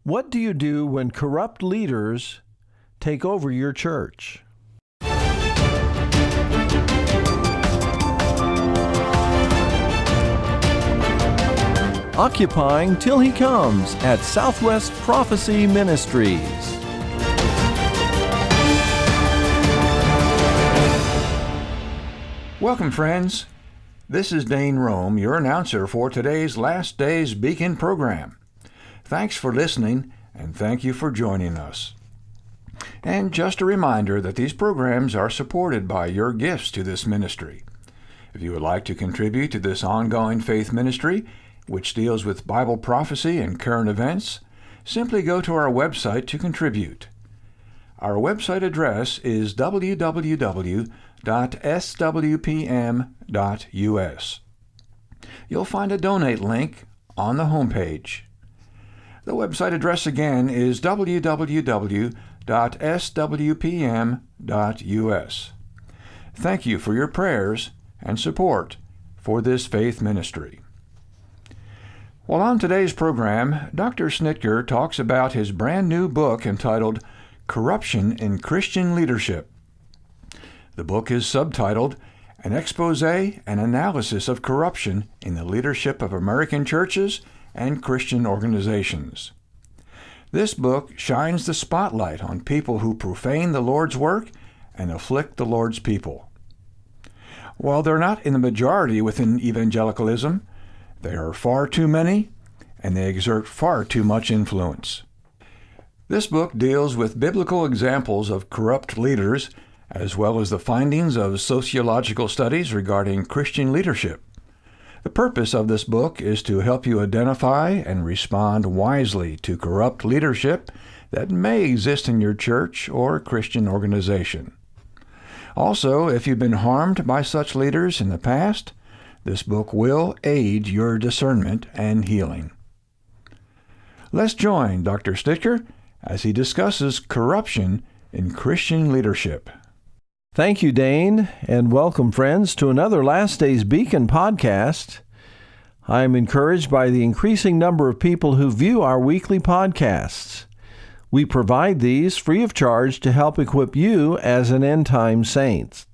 What do you do when corrupt leaders take over your church? Occupying Till He Comes at Southwest Prophecy Ministries. Welcome, friends. This is Dane Rome, your announcer for today's Last Days Beacon program. Thanks for listening, and thank you for joining us. And just a reminder that these programs are supported by your gifts to this ministry. If you would like to contribute to this ongoing faith ministry, which deals with Bible prophecy and current events, simply go to our website to contribute. Our website address is www.swpm.us. You'll find a donate link on the homepage. The website address again is www.swpm.us. Thank you for your prayers and support for this faith ministry. Well, on today's program, Dr. Schnittger talks about his brand new book entitled Corruption in Christian Leadership. The book is subtitled An Expose and Analysis of Corruption in the Leadership of American Churches and Christian Organizations. This book shines the spotlight on people who profane the Lord's work and afflict the Lord's people. While they're not in the majority within evangelicalism, they are far too many, and they exert far too much influence. This book deals with biblical examples of corrupt leaders, as well as the findings of sociological studies regarding Christian leadership. The purpose of this book is to help you identify and respond wisely to corrupt leadership that may exist in your church or Christian organization. Also, if you've been harmed by such leaders in the past, this book will aid your discernment and healing. Let's join Dr. Schnittger as he discusses corruption in Christian leadership. Thank you, Dane, and welcome, friends, to another Last Days Beacon podcast. I am encouraged by the increasing number of people who view our weekly podcasts. We provide these free of charge to help equip you as an end-time saint.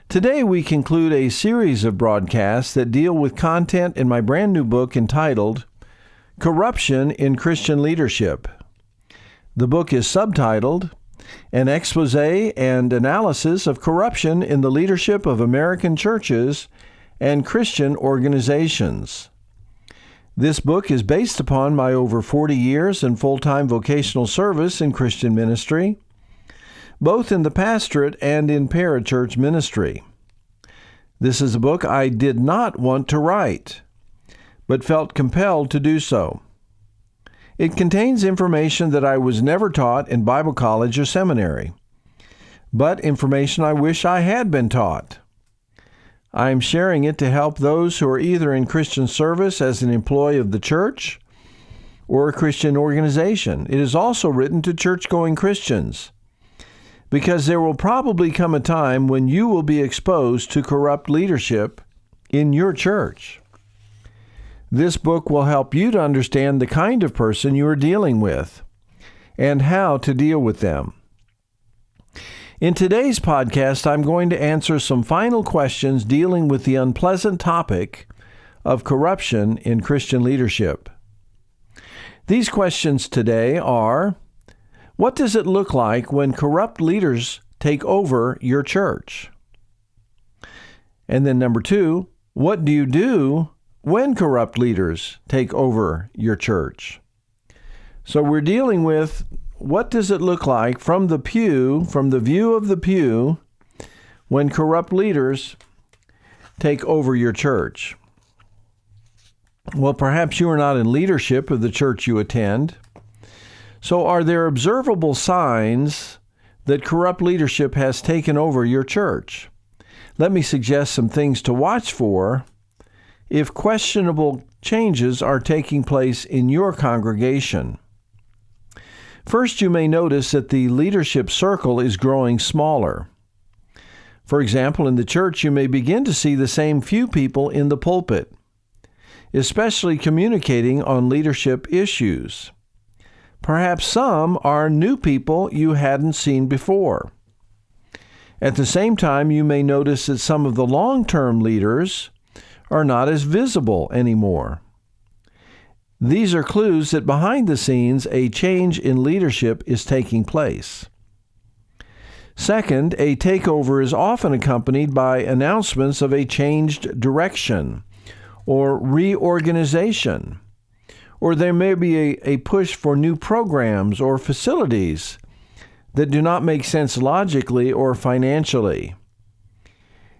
Today we conclude a series of broadcasts that deal with content in my brand new book entitled Corruption in Christian Leadership. The book is subtitled An Expose and Analysis of Corruption in the Leadership of American Churches and Christian Organizations. This book is based upon my over 40 years in full-time vocational service in Christian ministry, both in the pastorate and in parachurch ministry. This is a book I did not want to write, but felt compelled to do so. It contains information that I was never taught in Bible college or seminary, but information I wish I had been taught. I am sharing it to help those who are either in Christian service as an employee of the church or a Christian organization. It is also written to church-going Christians, because there will probably come a time when you will be exposed to corrupt leadership in your church. This book will help you to understand the kind of person you are dealing with and how to deal with them. In today's podcast, I'm going to answer some final questions dealing with the unpleasant topic of corruption in Christian leadership. These questions today are: what does it look like when corrupt leaders take over your church? And then number 2, what do you do when corrupt leaders take over your church? So we're dealing with what does it look like from the view of the pew, when corrupt leaders take over your church. Well, perhaps you are not in leadership of the church you attend. So are there observable signs that corrupt leadership has taken over your church? Let me suggest some things to watch for if questionable changes are taking place in your congregation. First, you may notice that the leadership circle is growing smaller. For example, in the church, you may begin to see the same few people in the pulpit, especially communicating on leadership issues. Perhaps some are new people you hadn't seen before. At the same time, you may notice that some of the long-term leaders are not as visible anymore. These are clues that behind the scenes, a change in leadership is taking place. Second, a takeover is often accompanied by announcements of a changed direction or reorganization, or there may be a push for new programs or facilities that do not make sense logically or financially.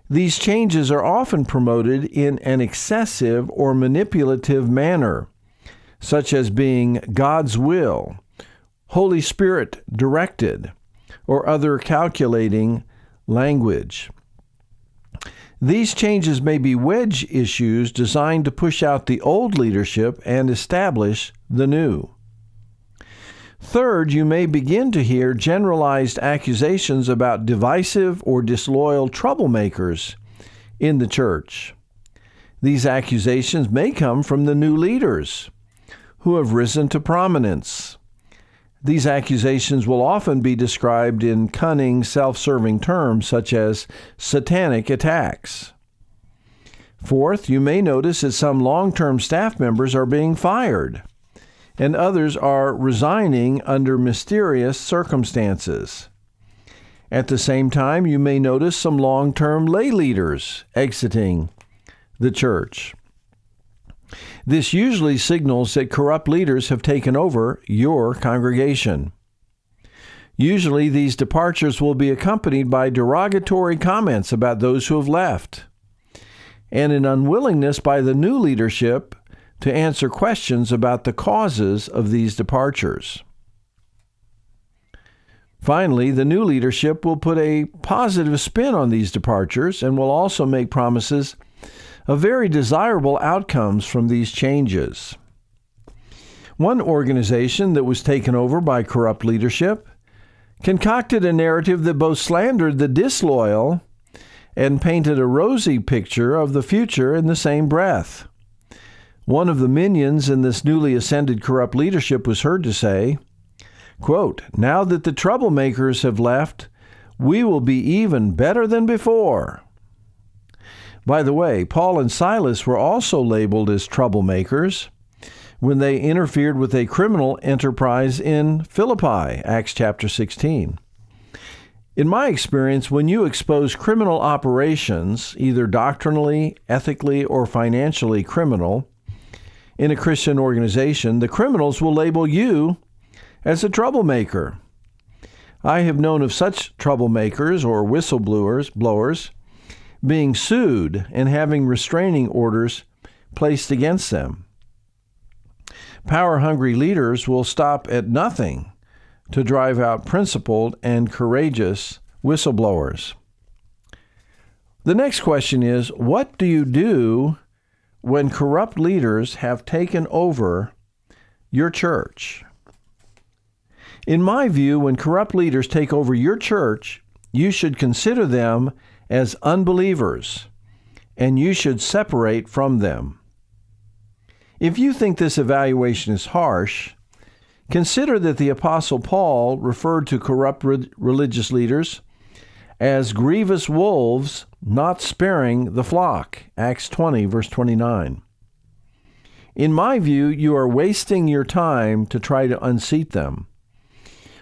These changes are often promoted in an excessive or manipulative manner, such as being God's will, Holy Spirit directed, or other calculating language. These changes may be wedge issues designed to push out the old leadership and establish the new. Third, you may begin to hear generalized accusations about divisive or disloyal troublemakers in the church. These accusations may come from the new leaders who have risen to prominence. These accusations will often be described in cunning, self-serving terms such as satanic attacks. Fourth, you may notice that some long-term staff members are being fired, and others are resigning under mysterious circumstances. At the same time, you may notice some long-term lay leaders exiting the church. This usually signals that corrupt leaders have taken over your congregation. Usually, these departures will be accompanied by derogatory comments about those who have left, and an unwillingness by the new leadership to answer questions about the causes of these departures. Finally, the new leadership will put a positive spin on these departures and will also make promises of very desirable outcomes from these changes. One organization that was taken over by corrupt leadership concocted a narrative that both slandered the disloyal and painted a rosy picture of the future in the same breath. One of the minions in this newly ascended corrupt leadership was heard to say, quote, "Now that the troublemakers have left, we will be even better than before." By the way, Paul and Silas were also labeled as troublemakers when they interfered with a criminal enterprise in Philippi, Acts chapter 16. In my experience, when you expose criminal operations, either doctrinally, ethically, or financially criminal, in a Christian organization, the criminals will label you as a troublemaker. I have known of such troublemakers or whistleblowers being sued and having restraining orders placed against them. Power-hungry leaders will stop at nothing to drive out principled and courageous whistleblowers. The next question is, what do you do when corrupt leaders have taken over your church? In my view, when corrupt leaders take over your church, you should consider them as unbelievers, and you should separate from them. If you think this evaluation is harsh, consider that the Apostle Paul referred to corrupt religious leaders as grievous wolves not sparing the flock, Acts 20, verse 29. In my view, you are wasting your time to try to unseat them.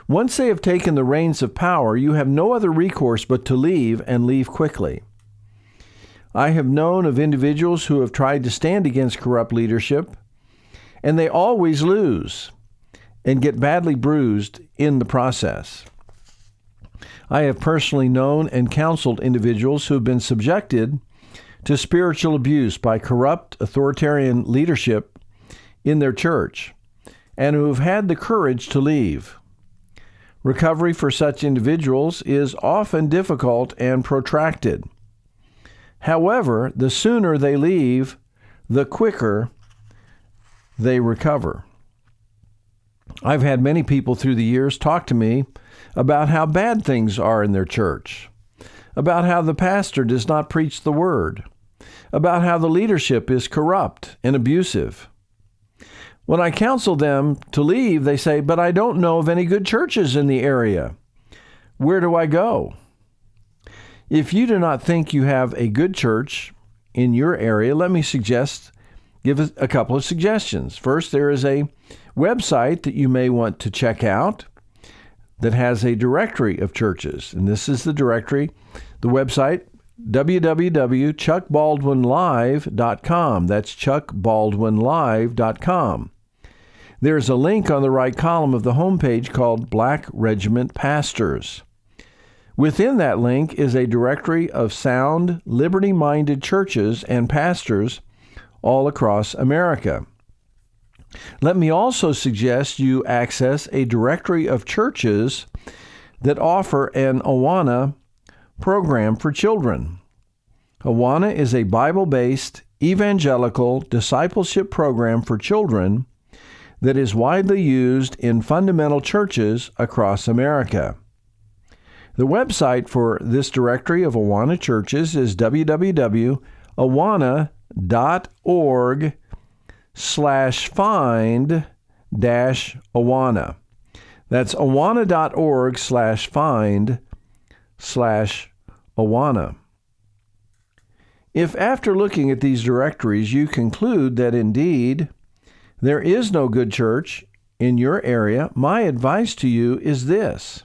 Once they have taken the reins of power, you have no other recourse but to leave and leave quickly. I have known of individuals who have tried to stand against corrupt leadership, and they always lose and get badly bruised in the process. I have personally known and counseled individuals who have been subjected to spiritual abuse by corrupt authoritarian leadership in their church and who have had the courage to leave. Recovery for such individuals is often difficult and protracted. However, the sooner they leave, the quicker they recover. I've had many people through the years talk to me about how bad things are in their church, about how the pastor does not preach the word, about how the leadership is corrupt and abusive. When I counsel them to leave, they say, "But I don't know of any good churches in the area. Where do I go?" If you do not think you have a good church in your area, let me give a couple of suggestions. First, there is a website that you may want to check out that has a directory of churches. And this is the directory, the website, www.chuckbaldwinlive.com. That's chuckbaldwinlive.com. There's a link on the right column of the homepage called Black Regiment Pastors. Within that link is a directory of sound, liberty-minded churches and pastors all across America. Let me also suggest you access a directory of churches that offer an Awana program for children. Awana is a Bible-based evangelical discipleship program for children that is widely used in fundamental churches across America. The website for this directory of Awana churches is www.awana.org/find-Awana. That's awana.org/find/Awana. If after looking at these directories you conclude that indeed there is no good church in your area, my advice to you is this: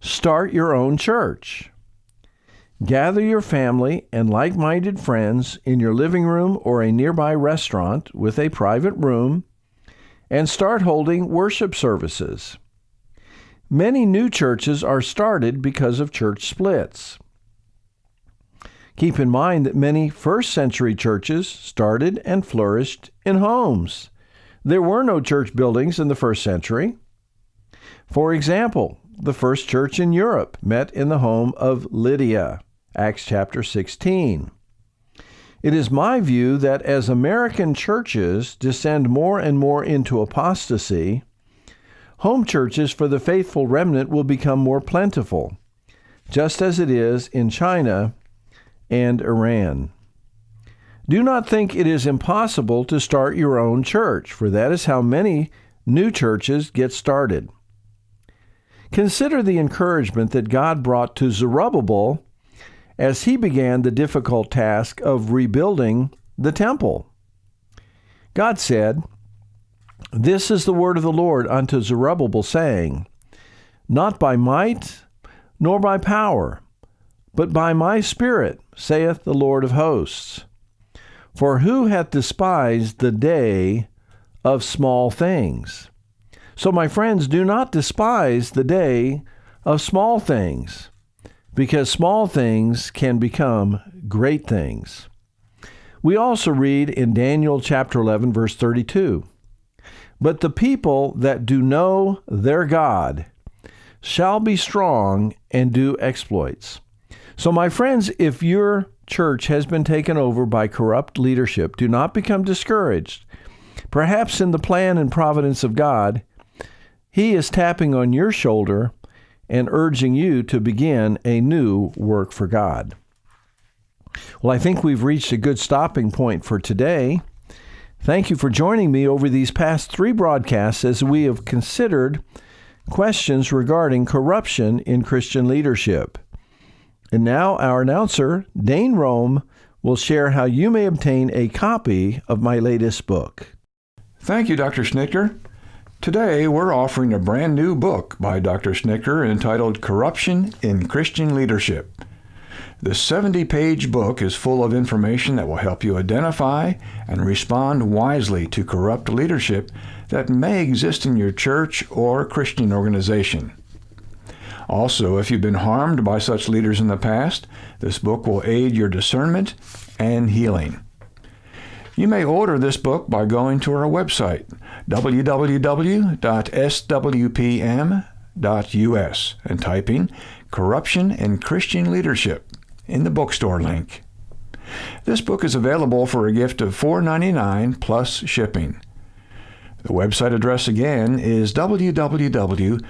start your own church. Gather your family and like-minded friends in your living room or a nearby restaurant with a private room and start holding worship services. Many new churches are started because of church splits. Keep in mind that many first-century churches started and flourished in homes. There were no church buildings in the first century. For example, the first church in Europe met in the home of Lydia, Acts chapter 16. It is my view that as American churches descend more and more into apostasy, home churches for the faithful remnant will become more plentiful, just as it is in China and Iran. Do not think it is impossible to start your own church, for that is how many new churches get started. Consider the encouragement that God brought to Zerubbabel as he began the difficult task of rebuilding the temple. God said, "This is the word of the Lord unto Zerubbabel, saying, Not by might, nor by power, but by my Spirit, saith the Lord of hosts. For who hath despised the day of small things?" So, my friends, do not despise the day of small things, because small things can become great things. We also read in Daniel chapter 11, verse 32, "But the people that do know their God shall be strong and do exploits." So, my friends, if your church has been taken over by corrupt leadership, do not become discouraged. Perhaps in the plan and providence of God, He is tapping on your shoulder and urging you to begin a new work for God. Well, I think we've reached a good stopping point for today. Thank you for joining me over these past 3 broadcasts as we have considered questions regarding corruption in Christian leadership. And now our announcer, Dane Rome, will share how you may obtain a copy of my latest book. Thank you, Dr. Schnittger. Today, we're offering a brand new book by Dr. Schnittger entitled Corruption in Christian Leadership. The 70-page book is full of information that will help you identify and respond wisely to corrupt leadership that may exist in your church or Christian organization. Also, if you've been harmed by such leaders in the past, this book will aid your discernment and healing. You may order this book by going to our website, www.swpm.us, and typing Corruption in Christian Leadership in the bookstore link. This book is available for a gift of $4.99 plus shipping. The website address again is www.swpm.us,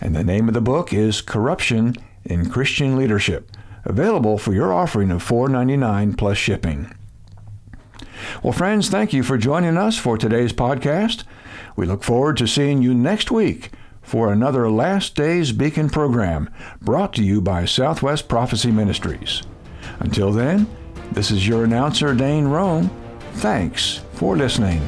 and the name of the book is Corruption in Christian Leadership, available for your offering of $4.99 plus shipping. Well, friends, thank you for joining us for today's podcast. We look forward to seeing you next week for another Last Days Beacon program brought to you by Southwest Prophecy Ministries. Until then, this is your announcer, Dane Roan. Thanks for listening.